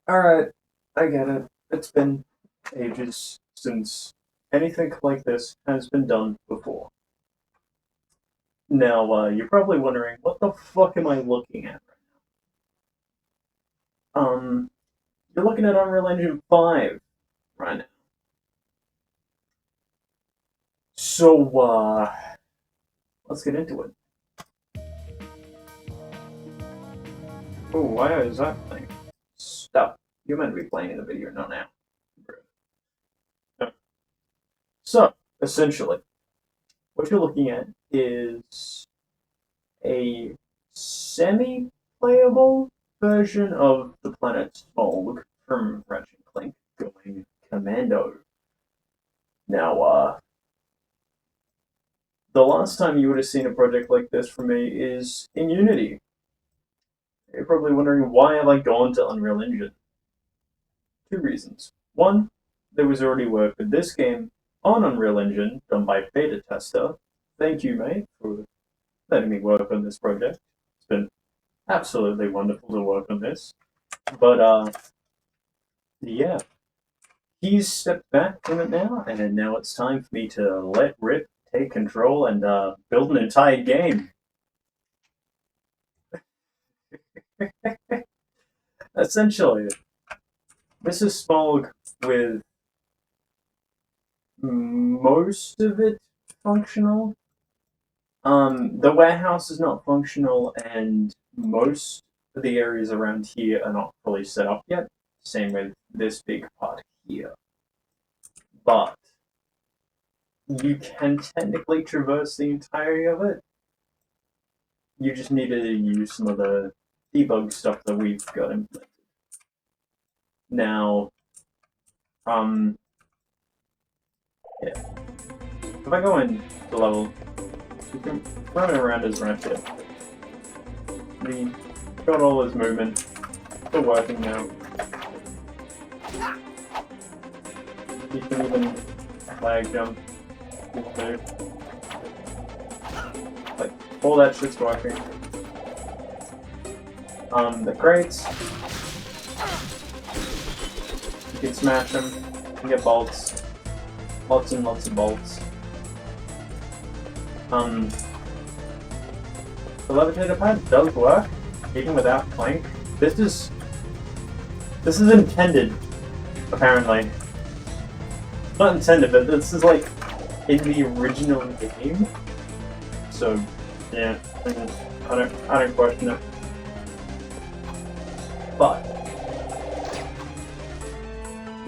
Alright, I get it. It's been ages since anything like this has been done before. Now, you're probably wondering, what the fuck am I looking at right now? You're looking at Unreal Engine 5 right now. So, let's get into it. Oh, why is that playing? Stop. You're meant to be playing in the video, not now. So, essentially, what you're looking at is a semi-playable version of the planet Smog from Ratchet and Clank going commando. Now, the last time you would have seen a project like this from me is in Unity. You're probably wondering, why have I gone to Unreal Engine? Two reasons. One, there was already work with this game on Unreal Engine done by beta tester. Thank you, mate, for letting me work on this project. It's been absolutely wonderful to work on this. But yeah, he's stepped back from it now, and now it's time for me to let rip, take control, and build an entire game. Essentially, this is Smog with most of it functional. The warehouse is not functional, and most of the areas around here are not fully set up yet. Same with this big part here. But you can technically traverse the entirety of it. You just need to use some of the debug stuff that we've got implemented. Now, yeah. If I go in the level, you can run it around as ratchet. We got all his movement. Still working now. You can even flag jump. Like, all that shit's working. The crates. You can smash them. You can get bolts. Lots and lots of bolts. The levitator pad does work, even without clank. This is intended, apparently. Not intended, but this is like in the original game. So yeah, I don't question it. But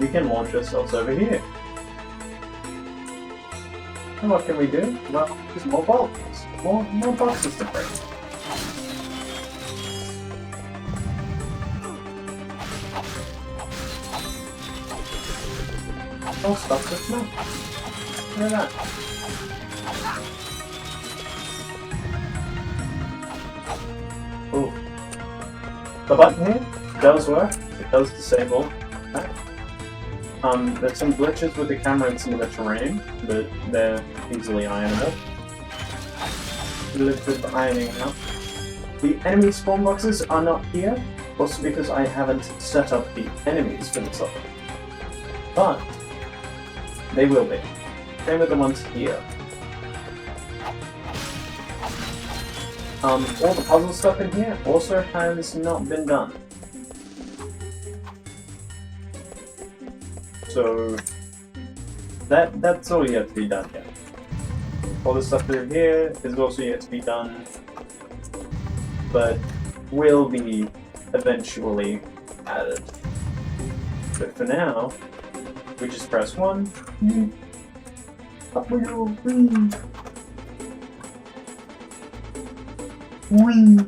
we can launch ourselves over here. And what can we do? Well, there's more bolts. More boxes to break. Oh, stuff just now. Look at that. Ooh. The button here does work. It does disable that. There's some glitches with the camera and some of the terrain, but they're easily ironable. A little bit of ironing out. The enemy spawn boxes are not here, also because I haven't set up the enemies for this level. But they will be. Same with the ones here. All the puzzle stuff in here also has not been done. So that's all yet to be done yet. All the stuff through here is also yet to be done, but will be eventually added. But for now, we just press 1. Up we go. Whee!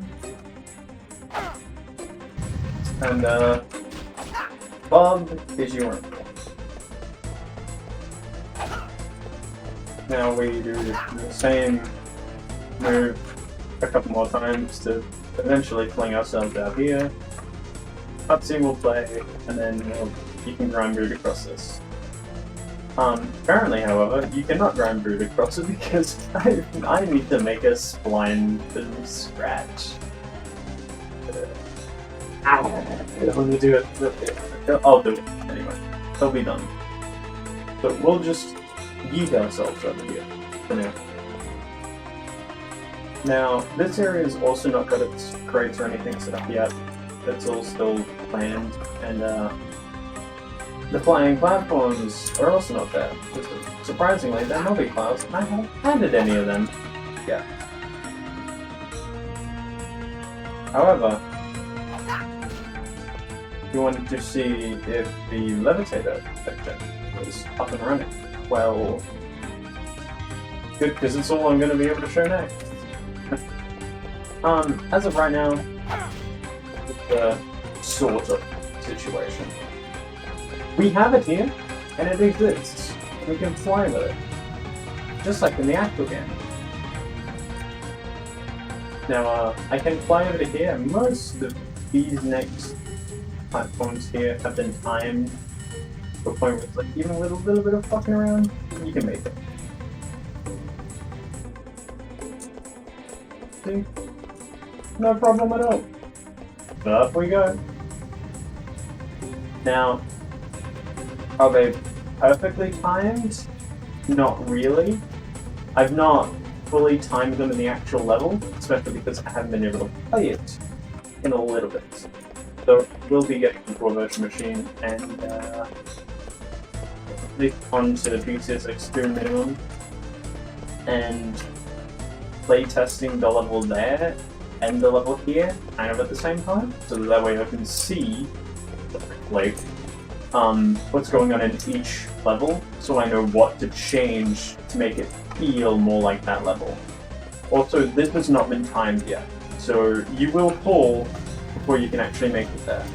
And Bob is yours. Now we do the same move a couple more times to eventually fling ourselves out here. Cutscene will play, and then you can grind root across this. Apparently, however, you cannot grind root across it because I need to make a spline from scratch. I'm gonna do it. I'll do it anyway. They'll be done. But we'll just yeet ourselves over here for now. Now, this area is also not got its crates or anything set up yet. It's all still planned, and the flying platforms are also not there. Surprisingly, they're not big clouds. I haven't added any of them yet. However, you wanted to see if the levitator section was up and running. Well, good, because it's all I'm going to be able to show next. As of right now, it's a sort of situation. We have it here, and it exists. We can fly with it. Just like in the actual game. Now, I can fly over to here. Most of these next platforms here have been timed to a point where it's like even a little bit of fucking around, you can make it. See? No problem at all. Up we go. Now, are they perfectly timed? Not really. I've not fully timed them in the actual level, especially because I haven't been able to play it in a little bit. So we'll be getting into a virtual machine and at least onto the PC6 minimum and play testing the level there and the level here kind of at the same time, so that way I can see like what's going on in each level, so I know what to change to make it feel more like that level. Also, this has not been timed yet, so you will fall before you can actually make it there.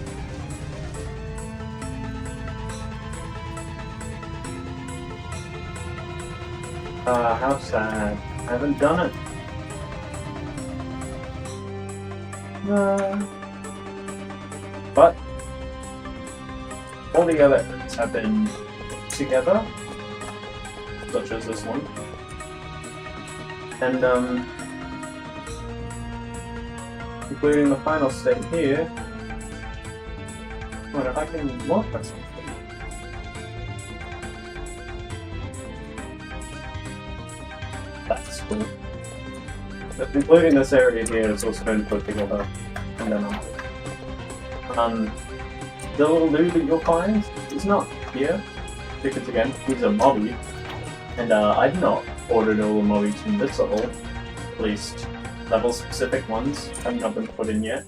How sad. I haven't done it. But all the other efforts have been together, such as this one. And including the final state here. What if I can walk by something? That's cool. But including this area here is also been put together. And then the little dude that you'll find is not here, because again, he's a mobby. And I've not ordered all the mobbies in this level, at least level-specific ones have not been put in yet.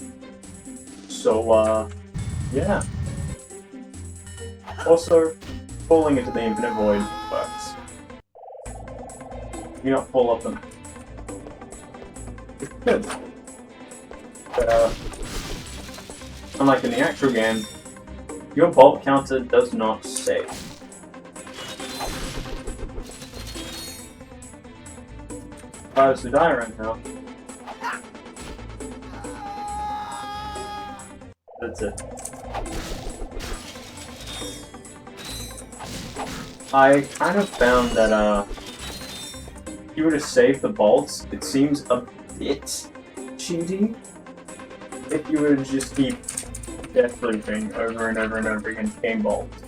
So, yeah. Also, falling into the infinite void works. You not fall up them. It's good. But, unlike in the actual game, your bolt counter does not save. If I was to die right now, that's it. I kind of found that if you were to save the bolts, it seems a bit cheaty. If you were to just keep death looping over and over and over again to gain bolts.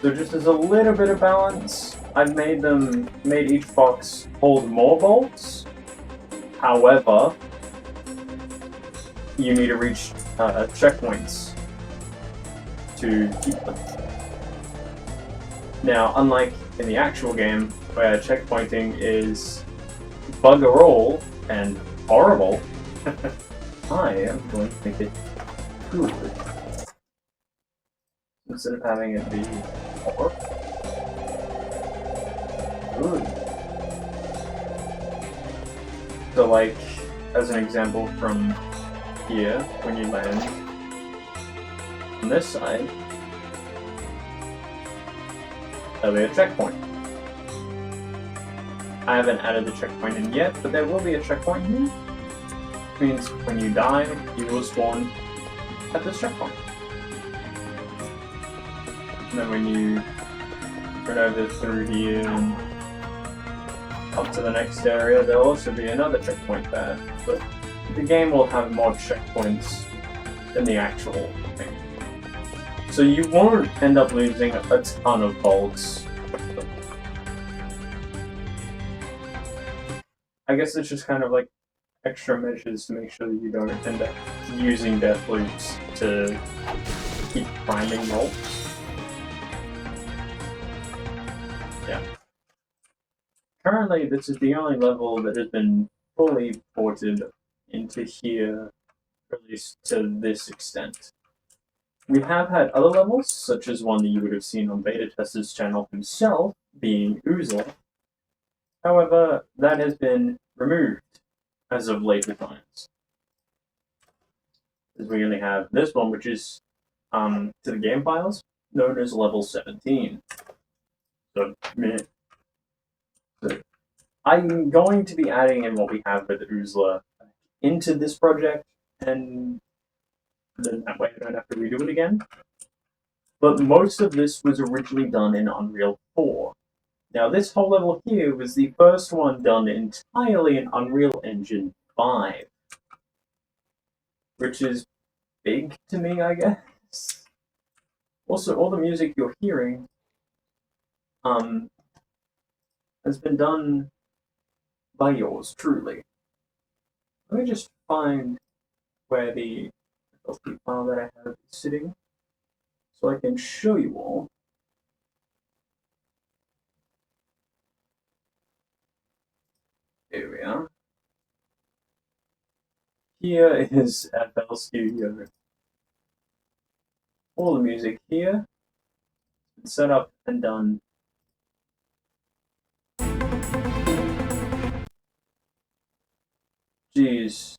So just as a little bit of balance, I've made each box hold more bolts. However, you need to reach checkpoints to keep them. Now, unlike in the actual game, where checkpointing is bugger all and horrible, I am going to make it good. Instead of having it be horrible. Good. So, like, as an example from here, when you land on this side, there'll be a checkpoint. I haven't added the checkpoint in yet, but there will be a checkpoint here. Which means when you die, you will spawn at this checkpoint. And then when you run over through here and up to the next area, there'll also be another checkpoint there. But the game will have more checkpoints than the actual thing. So you won't end up losing a ton of bolts. I guess it's just kind of like extra measures to make sure that you don't end up using death loops to keep priming bolts. Yeah. Currently, this is the only level that has been fully ported into here, at least to this extent. We have had other levels, such as one that you would have seen on Beta Tester's channel himself, being Oozle. However, that has been removed as of later times. Because we only have this one, which is, to the game files, known as level 17. So, meh. So, I'm going to be adding in what we have with Oozla into this project, and then that way I don't have to redo it again. But most of this was originally done in Unreal 4. Now, this whole level here was the first one done entirely in Unreal Engine 5. Which is big to me, I guess. Also, all the music you're hearing has been done by yours truly. Let me just find where the LP file that I have is sitting so I can show you all. Here we are. Here is FL Studio. All the music here is set up and done. Jeez,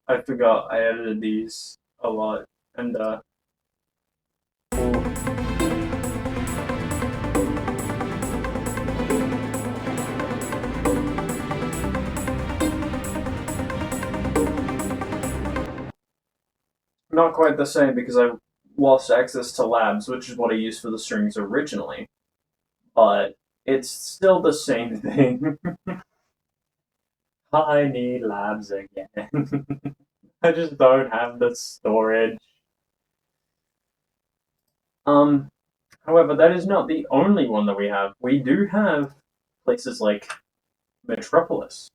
I forgot I edited these a lot, and not quite the same because I lost access to labs, which is what I used for the strings originally. But it's still the same thing. I need labs again. I just don't have the storage. However, that is not the only one that we have. We do have places like Metropolis.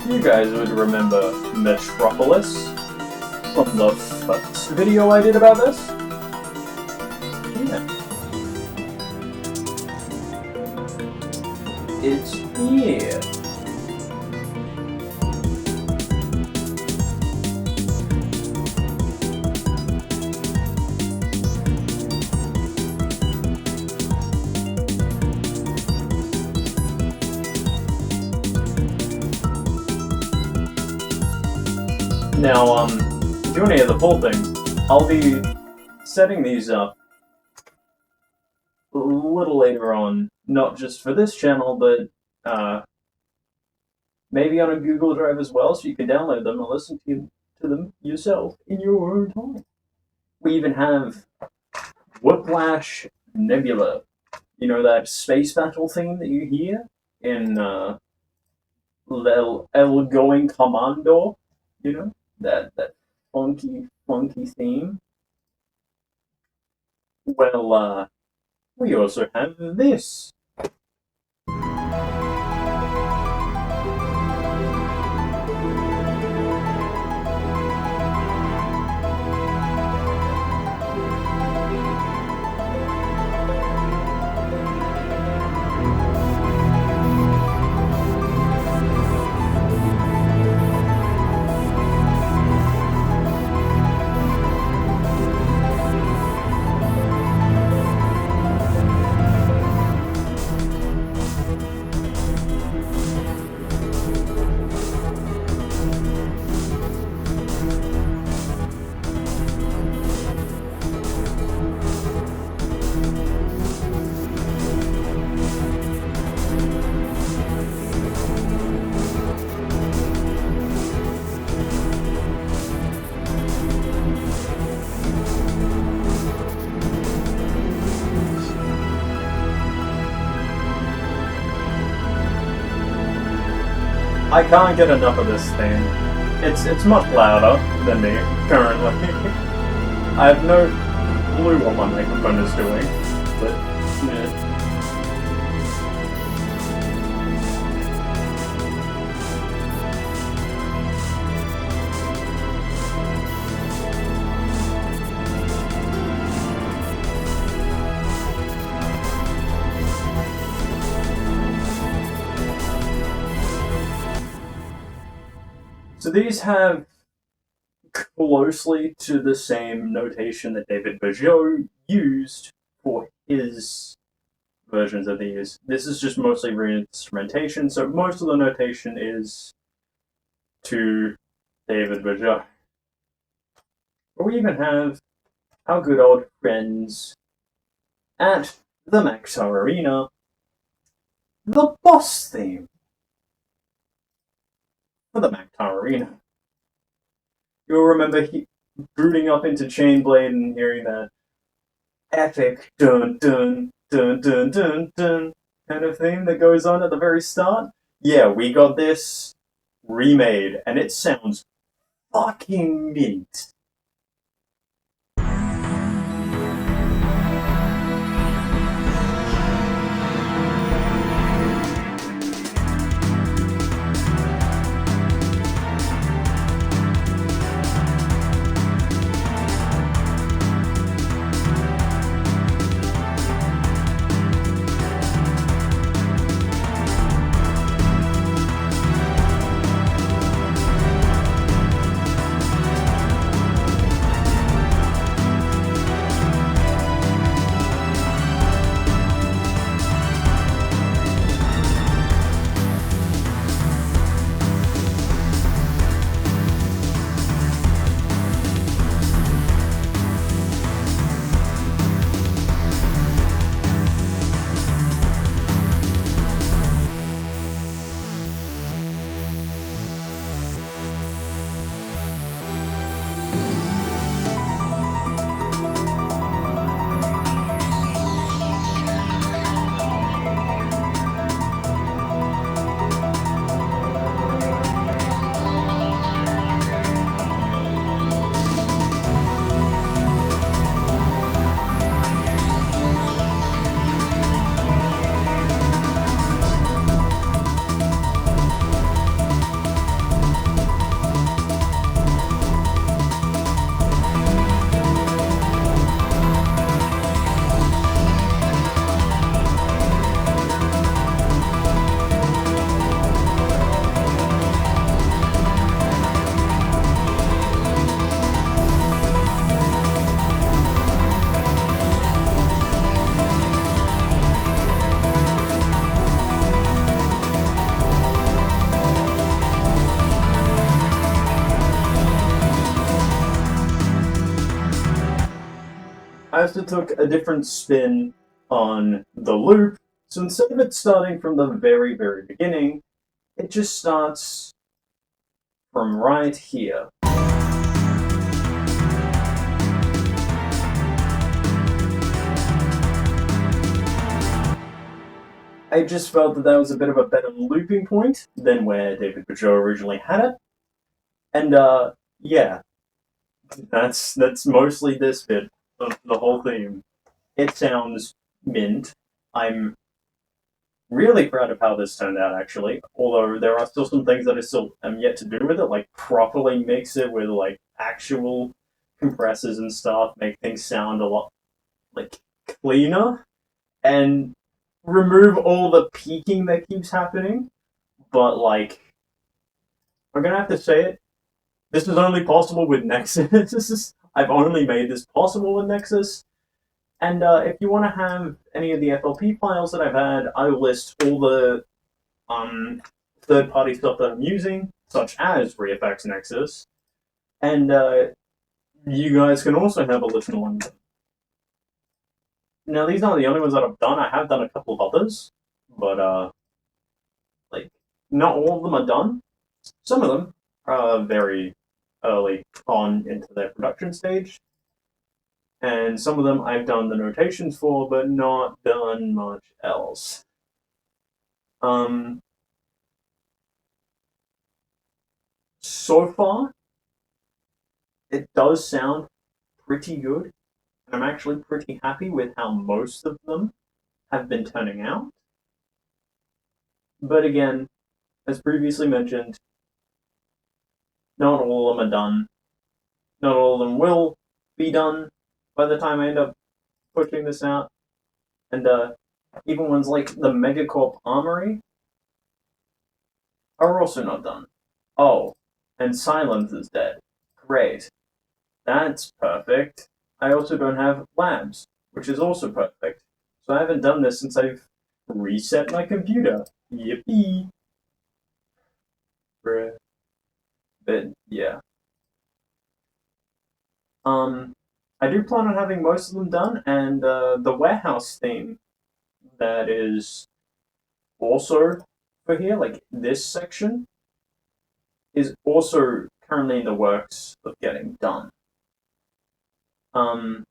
You guys would remember Metropolis from the first video I did about this? Yeah. It's here. Now, if you want to hear the full thing, I'll be setting these up a little later on, not just for this channel, but maybe on a Google Drive as well, so you can download them and listen to them yourself in your own time. We even have Whiplash Nebula. You know that space battle theme that you hear in El Going Commando? You know? That funky theme. Well, we also have this. I can't get enough of this theme. It's much louder than me currently. I have no clue what my microphone is doing, but yeah. So these have closely to the same notation that David Bergeau used for his versions of these. This is just mostly re-instrumentation, so most of the notation is to David Bergeau. But we even have our good old friends at the Maxar Arena, the boss theme for the Maxar Arena. You'll remember booting up into Chainblade and hearing that epic dun dun dun dun dun dun kind of thing that goes on at the very start. Yeah, we got this remade, and it sounds fucking mint. I also took a different spin on the loop, so instead of it starting from the very, very beginning, it just starts from right here. I just felt that was a bit of a better looping point than where David Bergeau originally had it. And yeah, that's mostly this bit of the whole theme. It sounds mint. I'm really proud of how this turned out, actually. Although there are still some things that I still am yet to do with it, like properly mix it with like actual compressors and stuff, make things sound a lot like cleaner, and remove all the peaking that keeps happening. But like, I'm gonna have to say it. This is only possible with Nexus. I've only made this possible with Nexus. And if you want to have any of the FLP files that I've had, I will list all the third-party stuff that I'm using, such as ReFX Nexus. And you guys can also have a listen to one. Now, these aren't the only ones that I've done. I have done a couple of others, but like not all of them are done. Some of them are very early on into their production stage, and some of them I've done the notations for, but not done much else. so far, it does sound pretty good, and I'm actually pretty happy with how most of them have been turning out. But again, as previously mentioned, not all of them are done. Not all of them will be done by the time I end up pushing this out. And even ones like the Megacorp Armory are also not done. Oh, and Silence is dead. Great. That's perfect. I also don't have labs, which is also perfect. So I haven't done this since I've reset my computer. Yippee! Bruh. But yeah. I do plan on having most of them done, and the warehouse theme that is also for here, like this section, is also currently in the works of getting done. Um,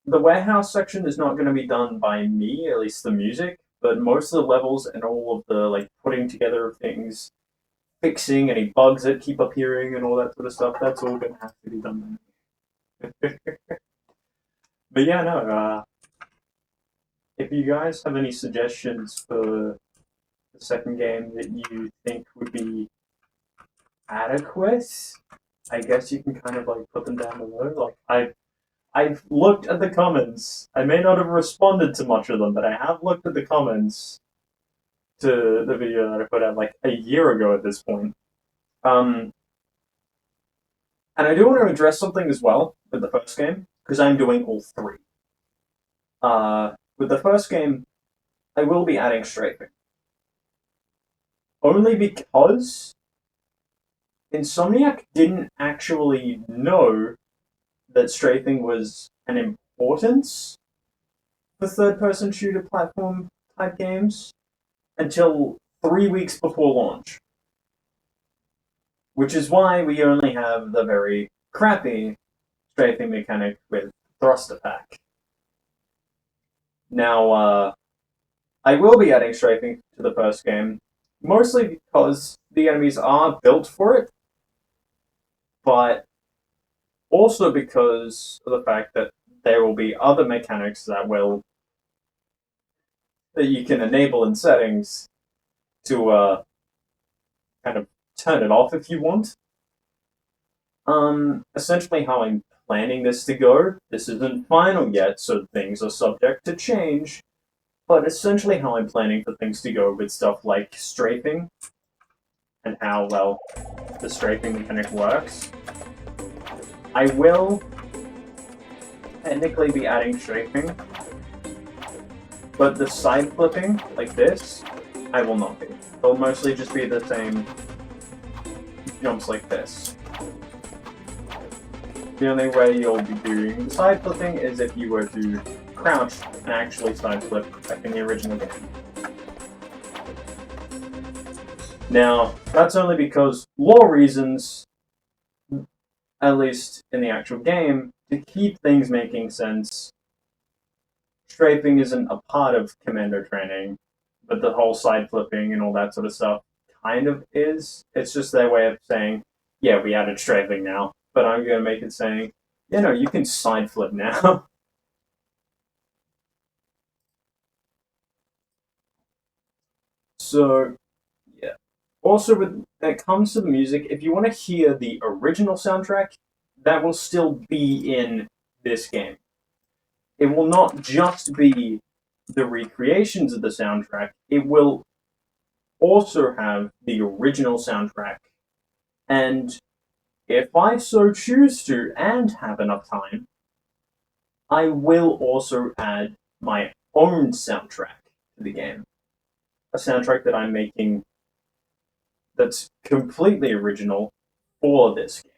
the warehouse section is not going to be done by me, at least the music, but most of the levels and all of the like putting together of things, fixing any bugs that keep appearing and all that sort of stuff, that's all going to have to be done. But yeah, no. If you guys have any suggestions for the second game that you think would be adequate, I guess you can kind of like put them down below. Like I've looked at the comments. I may not have responded to much of them, but I have looked at the comments to the video that I put out like a year ago at this point. And I do want to address something as well with the first game because I'm doing all three. With the first game, I will be adding strafing only because Insomniac didn't actually know that strafing was an importance for third-person shooter platform type games until 3 weeks before launch. Which is why we only have the very crappy strafing mechanic with thrust attack. Now, I will be adding strafing to the first game, mostly because the enemies are built for it, but also because of the fact that there will be other mechanics that you can enable in settings to kind of turn it off if you want. Essentially how I'm planning this to go. This isn't final yet, so things are subject to change. But essentially how I'm planning for things to go with stuff like strafing and how well the strafing mechanic works. I will technically be adding strafing, but the side flipping, like this, I will not be. It'll mostly just be the same jumps like this. The only way you'll be doing the side flipping is if you were to crouch and actually side flip like in the original game. Now, that's only because lore reasons, at least in the actual game, to keep things making sense, strafing isn't a part of commando training, but the whole side flipping and all that sort of stuff kind of is. It's just their way of saying, yeah, we added strafing now, but I'm going to make it saying, you know, you can side flip now. So, yeah. Also, when it comes to the music, if you want to hear the original soundtrack, that will still be in this game. It will not just be the recreations of the soundtrack, it will also have the original soundtrack. And if I so choose to and have enough time, I will also add my own soundtrack to the game. A soundtrack that I'm making that's completely original for this game.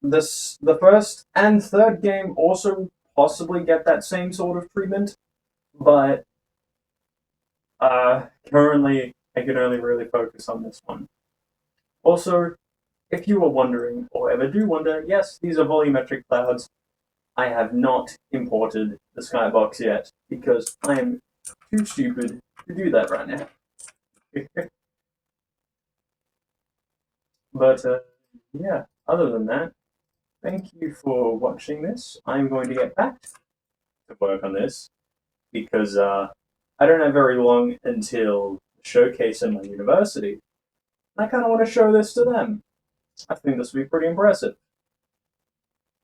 The first and third game also possibly get that same sort of treatment, but currently I can only really focus on this one. Also, if you were wondering, or ever do wonder, yes, these are volumetric clouds. I have not imported the skybox yet because I am too stupid to do that right now. But yeah, other than that, thank you for watching this. I'm going to get back to work on this because I don't have very long until showcase in my university. I kind of want to show this to them. I think this will be pretty impressive.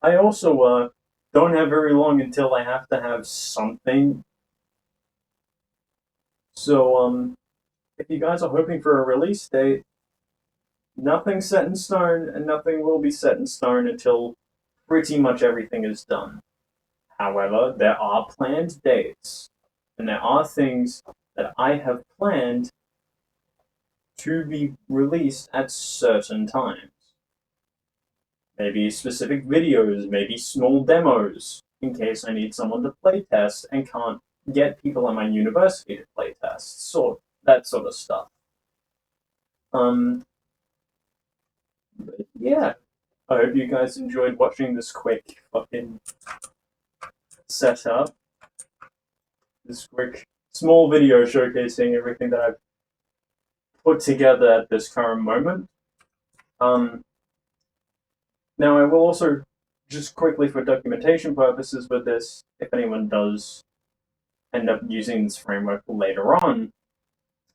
I also don't have very long until I have to have something. So if you guys are hoping for a release date, nothing's set in stone, and nothing will be set in stone until pretty much everything is done. However, there are planned dates, and there are things that I have planned to be released at certain times. Maybe specific videos, maybe small demos, in case I need someone to playtest and can't get people at my university to playtest. So that sort of stuff. Yeah. I hope you guys enjoyed watching this quick fucking setup. This quick small video showcasing everything that I've put together at this current moment. Now I will also, just quickly for documentation purposes with this, if anyone does end up using this framework later on,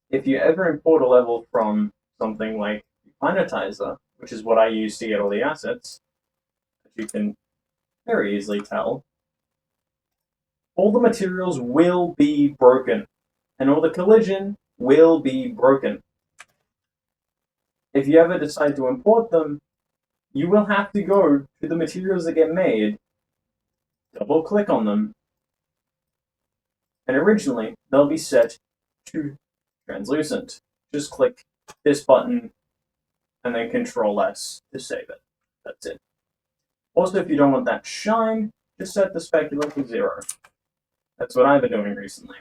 if you ever import a level from something like Planetizer, which is what I use to get all the assets, as you can very easily tell, all the materials will be broken, and all the collision will be broken. If you ever decide to import them, you will have to go to the materials that get made, double click on them, and originally they'll be set to translucent. Just click this button and then Control S to save it. That's it. Also, if you don't want that shine, just set the specular to 0. That's what I've been doing recently.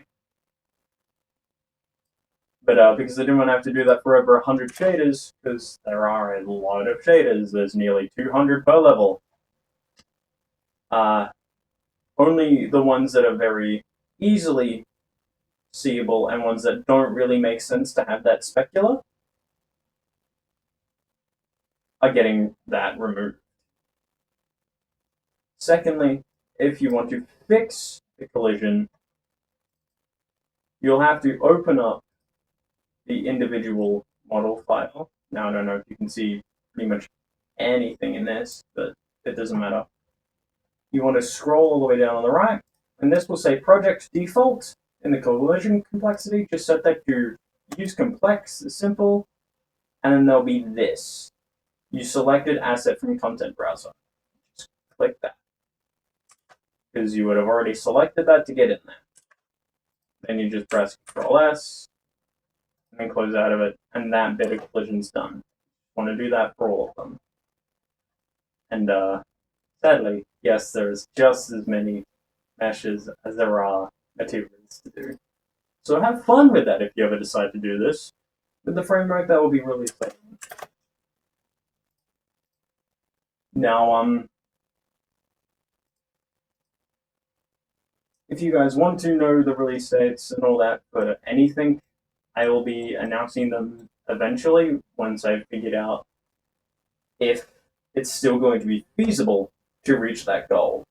But because I didn't want to have to do that for over 100 shaders, because there are a lot of shaders, there's nearly 200 per level. Only the ones that are very easily seeable and ones that don't really make sense to have that specular are getting that removed. Secondly, if you want to fix the collision, you'll have to open up the individual model file. Now, I don't know if you can see pretty much anything in this, but it doesn't matter. You want to scroll all the way down on the right, and this will say project default in the collision complexity. Just set that to use complex, simple, and then there'll be this. You selected asset from content browser. Just click that, because you would have already selected that to get in there. Then you just press Control S, and then close out of it, and that bit of collision's done. Want to do that for all of them. And sadly, yes, there's just as many meshes as there are materials to do. So have fun with that if you ever decide to do this. With the framework, that will be really fun. Now, if you guys want to know the release dates and all that for anything, I will be announcing them eventually once I've figured out if it's still going to be feasible to reach that goal.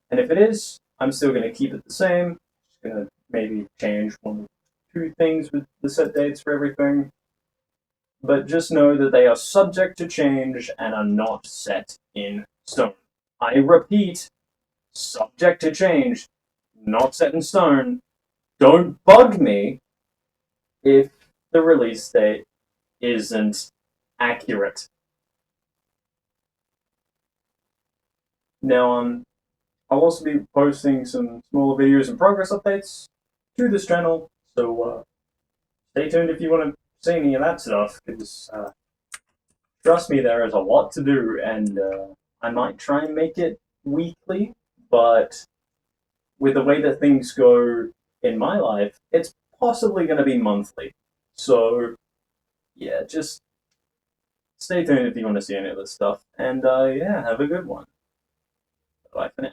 And if it is, I'm still going to keep it the same. Just going to maybe change 1 or 2 things with the set dates for everything. But just know that they are subject to change and are not set in stone. I repeat, subject to change, not set in stone. Don't bug me if the release date isn't accurate. Now, I'll also be posting some smaller videos and progress updates to this channel, so stay tuned if you want to see any of that stuff, because trust me, there is a lot to do, and I might try and make it weekly, but with the way that things go in my life, it's possibly going to be monthly. So, yeah, just stay tuned if you want to see any of this stuff, and yeah, have a good one. Bye for now.